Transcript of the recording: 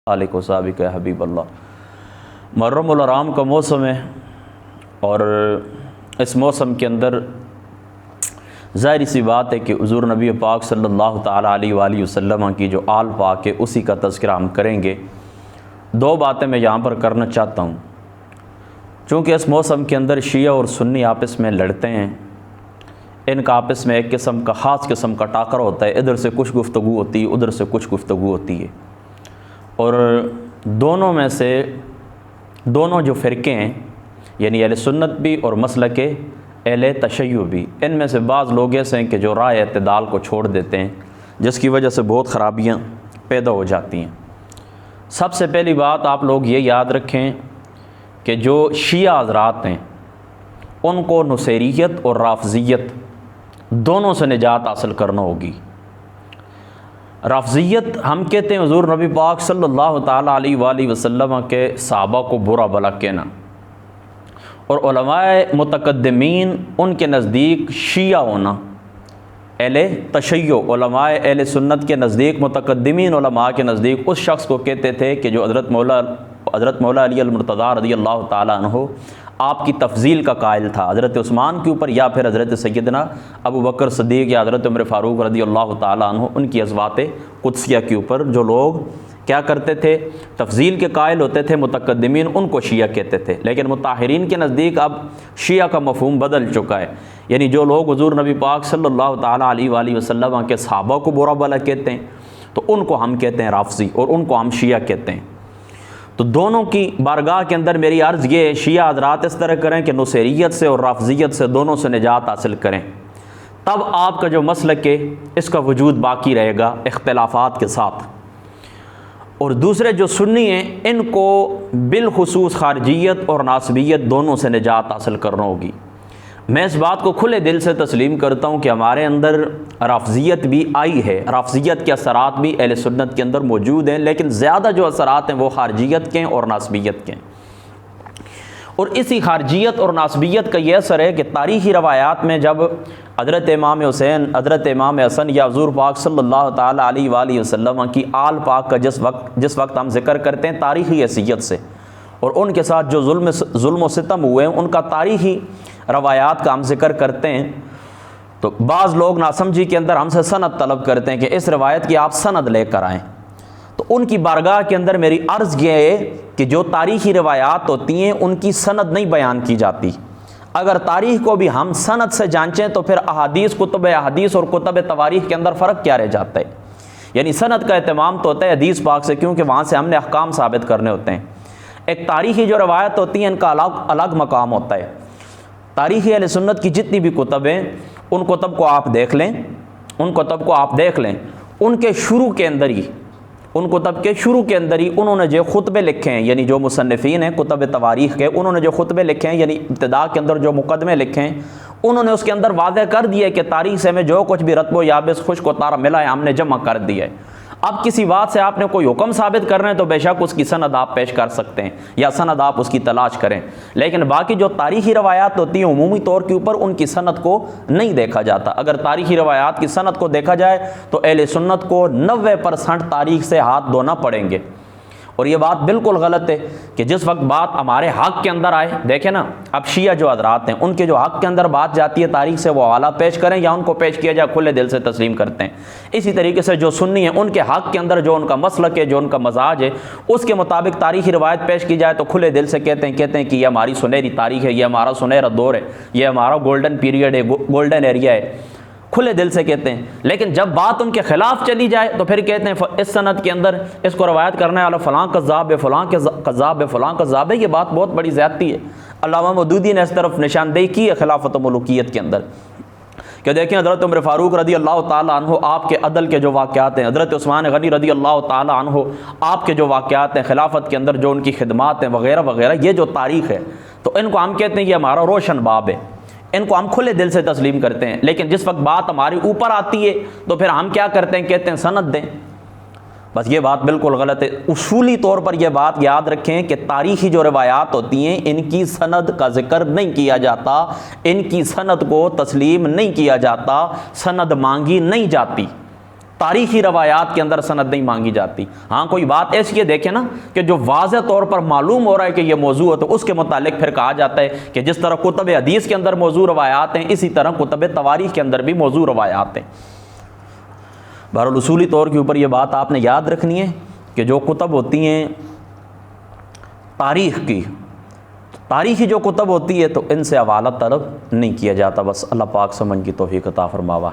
علیک و صابق حبیب اللہ۔ محرم الحرام کا موسم ہے اور اس موسم کے اندر ظاہری سی بات ہے کہ حضور نبی پاک صلی اللہ تعالیٰ علیہ وآلہ وسلم کی جو آل پاک ہے اسی کا تذکرہ ہم کریں گے۔ دو باتیں میں یہاں پر کرنا چاہتا ہوں، چونکہ اس موسم کے اندر شیعہ اور سنی آپس میں لڑتے ہیں، ان کا آپس میں ایک قسم کا خاص قسم کا ٹاکر ہوتا ہے، ادھر سے کچھ گفتگو ہوتی ہے، ادھر سے کچھ گفتگو ہوتی ہے، اور دونوں میں سے دونوں جو فرقے ہیں یعنی اہل سنت بھی اور مسلک اہل تشیع بھی، ان میں سے بعض لوگ ایسے ہیں کہ جو رائے اعتدال کو چھوڑ دیتے ہیں، جس کی وجہ سے بہت خرابیاں پیدا ہو جاتی ہیں۔ سب سے پہلی بات آپ لوگ یہ یاد رکھیں کہ جو شیعہ حضرات ہیں ان کو نصیریت اور رافضیت دونوں سے نجات حاصل کرنا ہوگی۔ رافضیت ہم کہتے ہیں حضور نبی پاک صلی اللہ تعالیٰ علیہ وآلہ وسلم کے صحابہ کو برا بھلا کہنا، اور علماء متقدمین ان کے نزدیک شیعہ ہونا، اہل تشیع علماء اہل سنت کے نزدیک، متقدمین علماء کے نزدیک اس شخص کو کہتے تھے کہ جو حضرت مولا علی المرتضیٰ رضی اللہ تعالیٰ عنہ آپ کی تفضیل کا قائل تھا حضرت عثمان کے اوپر، یا پھر حضرت سیدنا ابو بکر صدیق یا حضرت عمر فاروق رضی اللہ تعالیٰ عنہ ان کی ازواج قدسیہ کے اوپر جو لوگ کیا کرتے تھے، تفضیل کے قائل ہوتے تھے متقدمین، ان کو شیعہ کہتے تھے۔ لیکن مطہرین کے نزدیک اب شیعہ کا مفہوم بدل چکا ہے، یعنی جو لوگ حضور نبی پاک صلی اللہ تعالیٰ علیہ وآلہ وسلم کے صحابہ کو برا بھلا کہتے ہیں تو ان کو ہم کہتے ہیں رافضی، اور ان کو ہم شیعہ کہتے ہیں۔ تو دونوں کی بارگاہ کے اندر میری عرض یہ ہے، شیعہ حضرات اس طرح کریں کہ نصیریت سے اور رافضیت سے دونوں سے نجات حاصل کریں، تب آپ کا جو مسلک ہے اس کا وجود باقی رہے گا اختلافات کے ساتھ۔ اور دوسرے جو سنی ہیں ان کو بالخصوص خارجیت اور ناسبیت دونوں سے نجات حاصل کرنا ہوگی۔ میں اس بات کو کھلے دل سے تسلیم کرتا ہوں کہ ہمارے اندر رافضیت بھی آئی ہے، رافضیت کے اثرات بھی اہل سنت کے اندر موجود ہیں، لیکن زیادہ جو اثرات ہیں وہ خارجیت کے ہیں اور ناسبیت کے ہیں۔ اور اسی خارجیت اور ناسبیت کا یہ اثر ہے کہ تاریخی روایات میں جب حضرت امام حسین، حضرت امام حسن یا حضور پاک صلی اللہ تعالیٰ علیہ وآلہ وسلم کی آل پاک کا جس وقت ہم ذکر کرتے ہیں تاریخی حیثیت سے، اور ان کے ساتھ جو ظلم و ستم ہوئے ہیں ان کا تاریخی روایات کا ہم ذکر کرتے ہیں، تو بعض لوگ ناسمجھی کے اندر ہم سے سند طلب کرتے ہیں کہ اس روایت کی آپ سند لے کر آئیں۔ تو ان کی بارگاہ کے اندر میری عرض یہ ہے کہ جو تاریخی روایات ہوتی ہیں ان کی سند نہیں بیان کی جاتی۔ اگر تاریخ کو بھی ہم سند سے جانچیں تو پھر احادیث، کتب احادیث اور کتب تواریخ کے اندر فرق کیا رہ جاتا ہے؟ یعنی سند کا اہتمام تو ہوتا ہے حدیث پاک سے، کیونکہ وہاں سے ہم نے احکام ثابت کرنے ہوتے ہیں۔ ایک تاریخی جو روایت ہوتی ہیں ان کا الگ مقام ہوتا ہے۔ تاریخی اہل سنت کی جتنی بھی کتب ہیں ان کتب کو آپ دیکھ لیں، ان کے شروع کے اندر ہی، ان کتب کے شروع کے اندر ہی انہوں نے جو خطبے لکھے ہیں، یعنی جو مصنفین ہیں کتب تواریخ کے، انہوں نے جو خطبے لکھے ہیں یعنی ابتداء کے اندر جو مقدمے لکھے ہیں، انہوں نے اس کے اندر واضح کر دیا ہے کہ تاریخ سے ہمیں جو کچھ بھی رطب و یابس، خشک و تارا ملا ہے ہم نے جمع کر دیا ہے۔ اب کسی بات سے آپ نے کوئی حکم ثابت کرنا ہے تو بے شک اس کی سند آپ پیش کر سکتے ہیں یا سند آپ اس کی تلاش کریں، لیکن باقی جو تاریخی روایات ہوتی ہیں عمومی طور کے اوپر ان کی سند کو نہیں دیکھا جاتا۔ اگر تاریخی روایات کی سند کو دیکھا جائے تو اہل سنت کو 90% تاریخ سے ہاتھ دھونا پڑیں گے، اور یہ بات بالکل غلط ہے کہ جس وقت بات ہمارے حق کے اندر آئے، دیکھیں نا اب شیعہ جو حضرات ہیں ان کے جو حق کے اندر بات جاتی ہے تاریخ سے وہ حوالہ پیش کریں یا ان کو پیش کیا جائے، کھلے دل سے تسلیم کرتے ہیں۔ اسی طریقے سے جو سنی ہیں ان کے حق کے اندر جو ان کا مسلک ہے، جو ان کا مزاج ہے، اس کے مطابق تاریخی روایت پیش کی جائے تو کھلے دل سے کہتے ہیں کہ یہ ہماری سنہری تاریخ ہے، یہ ہمارا سنہرا دور ہے، یہ ہمارا گولڈن پیریڈ ہے، گولڈن ایریا ہے، کھلے دل سے کہتے ہیں۔ لیکن جب بات ان کے خلاف چلی جائے تو پھر کہتے ہیں اس سند کے اندر اس کو روایت کرنے والا فلاں کذاب ہے، فلاں کذاب ہے، فلاں کذاب ہے۔ یہ بات بہت بڑی زیادتی ہے۔ علامہ مودودی نے اس طرف نشاندہی کی ہے خلافت و ملوکیت کے اندر کہ دیکھیں حضرت عمر فاروق رضی اللہ تعالیٰ عنہ آپ کے عدل کے جو واقعات ہیں، حضرت عثمان غنی رضی اللہ تعالیٰ عنہ آپ کے جو واقعات ہیں خلافت کے اندر، جو ان کی خدمات ہیں وغیرہ وغیرہ، یہ جو تاریخ ہے تو ان کو ہم کہتے ہیں یہ ہمارا روشن باب ہے، ان کو ہم کھلے دل سے تسلیم کرتے ہیں۔ لیکن جس وقت بات ہمارے اوپر آتی ہے تو پھر ہم کیا کرتے ہیں، کہتے ہیں سند دیں۔ بس یہ بات بالکل غلط ہے۔ اصولی طور پر یہ بات یاد رکھیں کہ تاریخی جو روایات ہوتی ہیں ان کی سند کا ذکر نہیں کیا جاتا، ان کی سند کو تسلیم نہیں کیا جاتا، سند مانگی نہیں جاتی۔ تاریخی روایات کے اندر سند نہیں مانگی جاتی۔ ہاں کوئی بات ایسی ہے دیکھیں نا کہ جو واضح طور پر معلوم ہو رہا ہے کہ یہ موضوع ہے، تو اس کے متعلق پھر کہا جاتا ہے کہ جس طرح کتب حدیث کے اندر موضوع روایات ہیں، اسی طرح کتب تواریخ کے اندر بھی موضوع روایات ہیں۔ بہرحال اصولی طور کے اوپر یہ بات آپ نے یاد رکھنی ہے کہ جو کتب ہوتی ہیں تاریخ کی، تاریخی جو کتب ہوتی ہے، تو ان سے حوالہ طلب نہیں کیا جاتا۔ بس اللہ پاک سمجھ کی توفیق عطا فرماوا۔